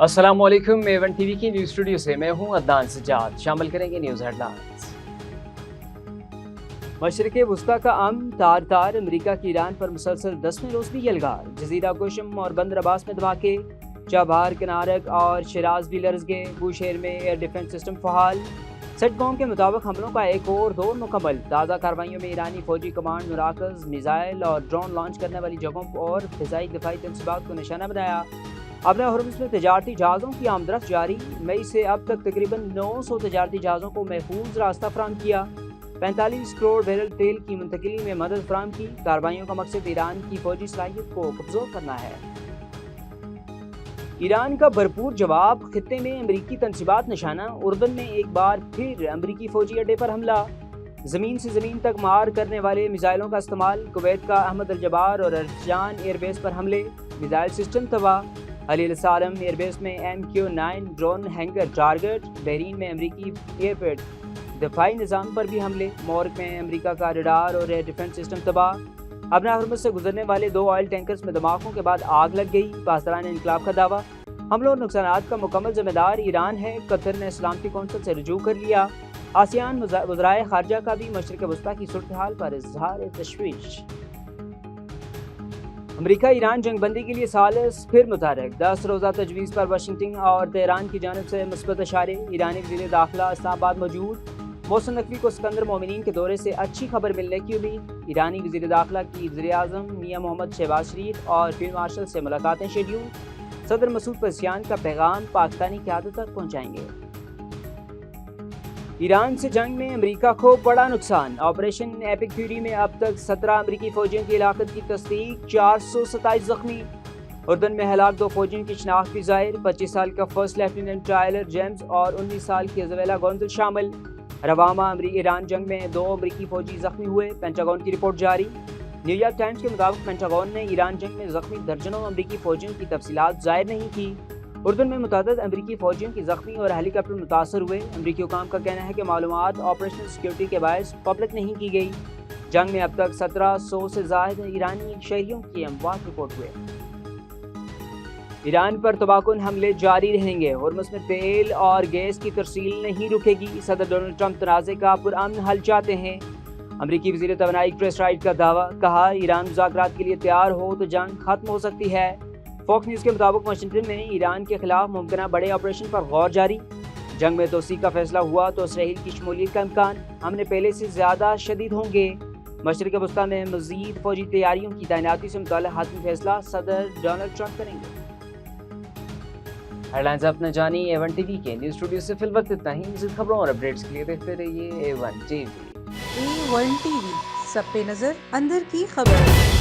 अस्सलाम वालेकुम। A1 TV की न्यूज़ स्टूडियो से मैं हूं अदनान सज्जाद। शामिल करेंगे न्यूज़ हेडलाइंस। मशरिक़ वस्ता का तार तार अमरीका की ईरान पर मुसलसल 10वें रोज़ भी यलगार। जजीरा कोशम और बंदर अब्बास में धमाके, चाबहार, कनारक और शिराज भी लर्ज गए। बूशेर में एयर डिफेंस सिस्टम फहाल। सेटकॉम के मुताबिक हमलों का एक और दौर मुकम्मल। ताज़ा कार्रवाइयों में ईरानी फौजी कमांड मराकज़, मिसाइल और ड्रोन लॉन्च करने वाली जगहों और फ़िज़ाई दिफाई तनसीबात को निशाना बनाया। अपने हुर्मुज़ में तजारती जहाज़ों की आमदरफ्त जारी। मई से अब तक तकरीबन 900 तजारती जहाज़ों को महफूज रास्ता फराहम किया। 45 करोड़ बैरल तेल की मुंतकिली में मदद फराहम की। कार्रवाइयों का मकसद ईरान की फौजी सलाहियत को कमज़ोर करना है। ईरान का भरपूर जवाब, खित्ते में अमरीकी तनसीबात निशाना। उर्दन में एक बार फिर अमरीकी फौजी अड्डे पर हमला। ज़मीन से ज़मीन तक मार करने वाले मिसाइलों का इस्तेमाल। कुवैत का अहमद अल-जबार और अर्जान एयरबेस पर हमले, मिसाइल सिस्टम तबाह। अल सालम एयरबेस में MQ-9 drone hanger target. Bahrain में अमरीकी एयरपोर्ट दफाई निज़ाम पर भी हमले। मोरक में अमरीका का रडार और एयर डिफेंस सिस्टम तबाह। अपना हुर्मुज़ से गुजरने वाले 2 ऑयल टैंकर्स में धमाकों के बाद आग लग गई। पासदारान इनकलाब का दावा, हमलों और नुकसानात का मुकम्मल जिम्मेदार ईरान है। कतर ने सलामती कौंसिल से रुजू कर लिया। आसियान वज़राए खारजा का भी मशरिक़ वस्ता की सूरत हाल पर इज़हार तशवीश। अमरीका ईरान जंग बंदी के लिए सालिस फिर मुतारक। 10 रोज़ा तजवीज़ पर वाशिंगटन और तेहरान की जानिब से मुस्बत इशारे। ईरानी वज़ीर दाखिला इस्लामाबाद मौजूद। मोहसिन नकवी को सिकंदर मोमिनीन के दौरे से अच्छी खबर मिलने की उम्मीद। ईरानी वज़ीर दाखिला की वज़ीर-ए-आज़म मियां मोहम्मद शहबाज शरीफ और फील्ड मार्शल से मुलाकातें शेड्यूल। सदर मसूद पेज़ेश्कियान का पैगाम पाकिस्तानी क़यादत तक पहुँचाएंगे। ईरान से जंग में अमरीका को बड़ा नुकसान। ऑपरेशन एपिक फ्यूरी में अब तक 17 अमरीकी फौजियों की हिलाकत की तस्दीक, 427 जख्मी। उर्दन में हलाक 2 फौजियों की शनाख्त भी ज़ाहिर। 25 साल का फर्स्ट लेफ्टिनेंट टायलर जेम्स और 19 साल की ज़वेला गोंजल शामिल। रवामा ईरान जंग में 2 अमरीकी फौजी जख्मी हुए, पेंटागन की रिपोर्ट जारी। न्यूयॉर्क टाइम्स के मुताबिक पेंटागन ने ईरान जंग में जख्मी दर्जनों अमरीकी फौजियों की तफसीलात ज़ाहिर नहीं की। उर्दन में मुतअद्दिद अमरीकी फौजियों की जख्मी और हेलीकॉप्टर मुतासर हुए। अमरीकी हुकाम का कहना है कि मालूमात ऑपरेशनल सिक्योरिटी के बायस पब्लिक नहीं की गई। जंग में अब तक 1700 से ज़ायद ईरानी शहरियों की अमवात रिपोर्ट हुए। ईरान पर तबाहकुन हमले जारी रहेंगे। हुर्मुज़ में तेल और गैस की तरसील नहीं रुकेगी। सदर डोनाल्ड ट्रंप तनाज़े का पुरअमन हल चाहते हैं। अमरीकी वज़ीर तवानाई क्रिस राइट का दावा, कहा ईरान मुज़ाकरात के लिए तैयार हो तो जंग खत्म हो सकती है। फॉक्स न्यूज़ के मुताबिक वाशिंगटन में ईरान के खिलाफ मुमकिन बड़े ऑपरेशन पर गौर जारी। जंग में तोसी का फैसला हुआ तो इसराइल की शमूलियत का इम्कान हमने पहले से ज़्यादा शदीद होंगे। मशरिक़ वस्ता में मज़ीद फौजी तैयारियों की तैनाती से मुताल्लिक़ हातमी फैसला सदर डोनाल्ड ट्रंप करेंगे। हेडलाइंस अपने जानी A1 टीवी के न्यूज़ स्टूडियो से फिल वक्त इतना ही। मज़ीद खबरों और अपडेट्स के लिए देखते रहिए A1 टीवी। A1 टीवी, सब पे नजर, अंदर की खबर।